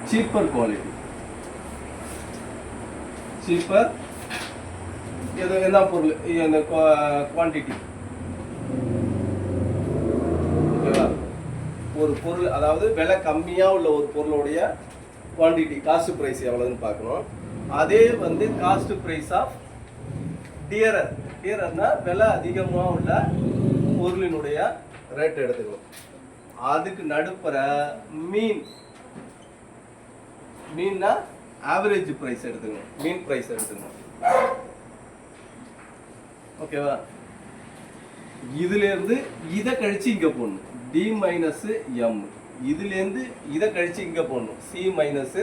Cheaper quality. Cheaper இது என்ன பொருள், இந்த குவான்டிட்டி. ஓகேவா? ஒரு பொருள், அதாவது விலை கம்மியாக உள்ள ஒரு பொருளுடைய குவான்டிட்டி, காஸ்ட் ப்ரைஸ் எவ்வளோன்னு பார்க்கணும். அதே வந்து காஸ்ட் ப்ரைஸ் ஆஃப் டியரர். டியரர்னா விலை அதிகமாக உள்ள பொருளினுடைய ரேட் எடுத்துக்கணும். அதுக்கு நடுப்புற மீன்னா ஆவரேஜ் ப்ரைஸ் எடுத்துக்கணும், மீன் ப்ரைஸ் எடுத்துக்கணும். ஓகேவா? இதுலேருந்து இதை கழிச்சு இங்கே போடணும், டி மைனஸ் எம். இதுலேருந்து இதை கழிச்சு இங்கே போடணும், சி மைனஸ்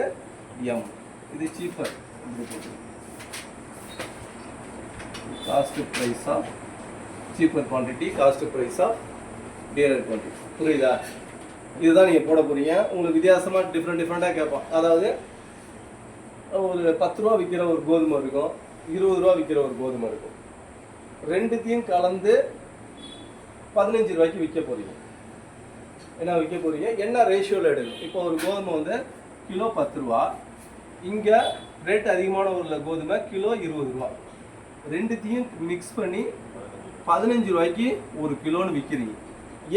எம். இது சீப்பர். இப்படி போட்டு cost price of cheaper quantity, cost price of dearer quantity. புரியுதா? இதுதான் நீங்கள் போட போகிறீங்க. உங்களுக்கு வித்தியாசமாக டிஃப்ரெண்ட்டாக கேட்போம். அதாவது ஒரு 10 ரூபா விற்கிற ஒரு கோதுமை இருக்கும், 20 ரூபா விற்கிற ஒரு கோதுமை இருக்கும். ரெண்டுத்தையும் கலந்து 15 ரூபாய்க்கு விற்க போகிறீங்க. என்ன விற்க போகிறீங்க, என்ன ரேஷியோவில் எடுக்கணும். இப்போ ஒரு கோதுமை வந்து கிலோ 10 ரூபா, இங்கே ரேட் அதிகமான ஒரு கோதுமை கிலோ 20 ரூபா. ரெண்டுத்தையும் மிக்ஸ் பண்ணி 15 ரூபாய்க்கு ஒரு கிலோன்னு விற்கிறீங்க.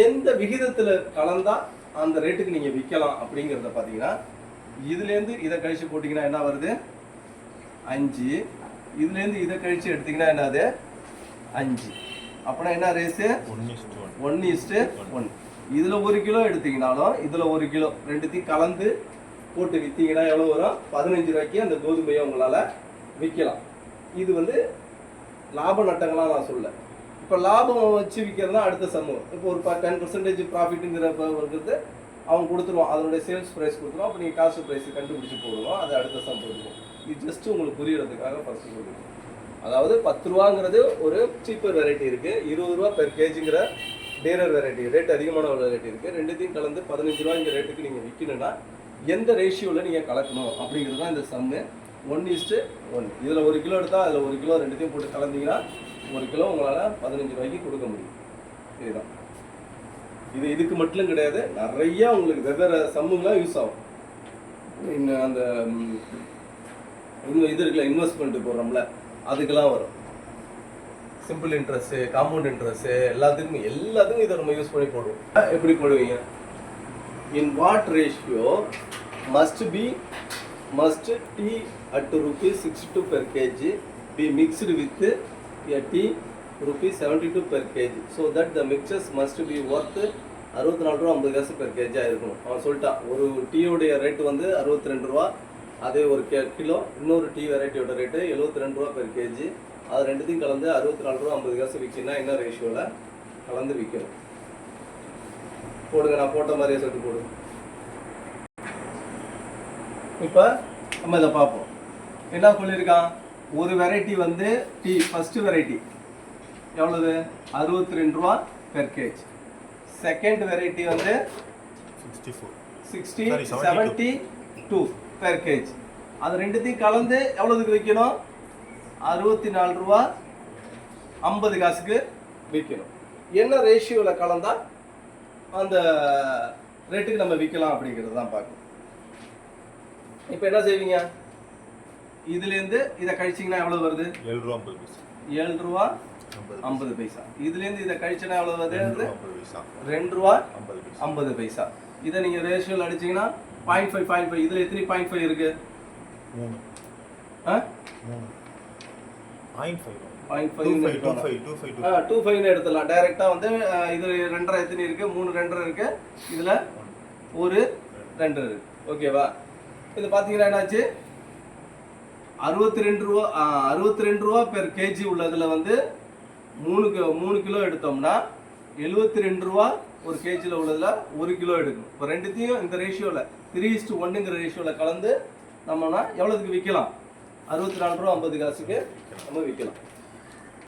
எந்த விகிதத்தில் கலந்தால் அந்த ரேட்டுக்கு நீங்கள் விற்கலாம் அப்படிங்கிறத பார்த்தீங்கன்னா, இதுலேருந்து இதை கழிச்சு போட்டிங்கன்னா என்ன வருது, 5. இதுலேருந்து இதை கழிச்சு எடுத்திங்கன்னா என்னது, 5. அப்படின்னா என்ன ரேஸு, 1:1. இதில் 1 கிலோ எடுத்திங்கனாலும் இதில் 1 கிலோ, ரெண்டுத்தையும் கலந்து போட்டு விற்றீங்கன்னா எவ்வளோ வரும், 15 ரூபாய்க்கு அந்த கோதுமையை உங்களால் விற்கலாம். இது வந்து லாப நட்டங்களாக நான் சொல்ல. இப்போ லாபம் வச்சு விற்கிறதுனா அடுத்த சமூகம். இப்போ ஒரு 10% ப்ராஃபிட்டுங்கிற இருக்கிறது அவன் கொடுத்துருவான், அதனுடைய சேல்ஸ் ப்ரைஸ் கொடுத்துருவோம். அப்போ நீங்கள் காஸ்ட் ப்ரைஸ் கண்டுபிடிச்சி போடுவோம், அது அடுத்த சம்பளம் இருக்கும். இது ஜஸ்ட்டு உங்களுக்கு புரியறதுக்காக ஃபர்ஸ்ட் சொல்லுவோம். அதாவது 10 ரூபாங்கிறது ஒரு சீப்பர் வெரைட்டி இருக்குது, 20 ரூபா பெர் கேஜிங்கிற டேரர் வெரைட்டி, ரேட் அதிகமான ஒரு வெரைட்டி இருக்குது. ரெண்டுத்தையும் கலந்து 15 ரூபாய்ங்கிற ரேட்டுக்கு நீங்கள் விற்கணும்னா எந்த ரேஷியோவில் நீங்கள் கலக்கணும் அப்படிங்கிறது தான் இந்த சம்மு. 1:1. இதில் 1 கிலோ எடுத்தால் அதில் 1 கிலோ ரெண்டுத்தையும் போட்டு கலந்தீங்கன்னா 1 கிலோ உங்களால் 15 ரூபாய்க்கு கொடுக்க முடியும். இதுதான். இதுக்கு மட்டும் கிடையாது, நிறையா உங்களுக்கு வெவ்வேறு சம்முங்களாம் யூஸ் ஆகும். இன்னும் அந்த இன்னும் இது இருக்குல்ல, இன்வெஸ்ட்மெண்ட் போடுறோம்ல, அதுக்கெல்லாம் வரும். சிம்பிள் இன்ட்ரெஸ்ட்டு, காம்பவுண்ட் இன்ட்ரெஸ்ட்டு, எல்லாத்துக்கும் இதை நம்ம யூஸ் பண்ணி போடுவோம். எப்படி போடுவீங்க, in what ratio must tea at ₹62 per kg be mixed with a tea ₹72 per kg, so that the mixtures must be worth 64 ரூபா 50 காசு per kg இருக்கணும். அவன் சொல்லிட்டான், ஒரு டீயோடைய ரேட்டு வந்து 62 ரூபா, அதே ஒரு கிலோ இன்னொரு டீ வெரைட்டியோட ரேட்டு 72 ரூபா per kg. அது ரெண்டுத்தையும் கலந்து 64 ரூபா 50 காசு விற்கினா என்ன ரேஷியோவில் கலந்து விற்கணும். போடுங்க, நான் போட்ட மாதிரியே சொல்லிட்டு போடுங்க. இப்போ நம்ம இதை பார்ப்போம். என்ன சொல்லியிருக்கான், ஒரு வெரைட்டி வந்து டீ, ஃபர்ஸ்ட் வெரைட்டி எவ்வளவு, 62 ரூபா பெர் கேஜ். செகண்ட் வெரைட்டி வந்து 72 பெர் கேஜ். அது ரெண்டுத்தையும் கலந்து எவ்வளோதுக்கு விற்கணும், 64 ரூபா 50 காசுக்கு விற்கணும். என்ன ரேஷியோவில் கலந்தால் அந்த ரேட்டுக்கு நம்ம விற்கலாம் அப்படிங்கிறது தான் பார்க்கணும். இப்போ என்ன செய்வீங்க, இதுலேருந்து இதை கழிச்சிங்கன்னா எவ்வளோ வருது, 7 ரூபா 50 பைசா. இதுலேருந்து இதை கழிச்சுன்னா எவ்வளோ வருது, 2 ரூபா 50 பைசா. இதை நீங்கள் ரேஷியோவில் அடிச்சிங்கன்னா 0.5. இதில் எத்தனை 0.5 இருக்கு, 2.5 எடுத்துடலாம் டைரெக்டாக. வந்து இது 2.5 எத்தனை இருக்குது, 3 2.5 இருக்குது, இதில் ஒரு 2 இருக்குது. ஓகேவா? இது பார்த்தீங்கன்னா என்னாச்சு, 62 ரூபா பெர் கேஜி உள்ளதில் வந்து 3 கிலோ எடுத்தோம்னா 72 ரூபா ஒரு கேஜியில் உள்ளதில் 1 கிலோ எடுக்கணும். இப்போ ரெண்டுத்தையும் இந்த ரேஷியோவில் 3:1ங்கிற ரேஷியோவில் கலந்து நம்மனா எவ்வளோதுக்கு விற்கலாம், 64 ரூபா 50 காசுக்கு நம்ம விற்கலாம்.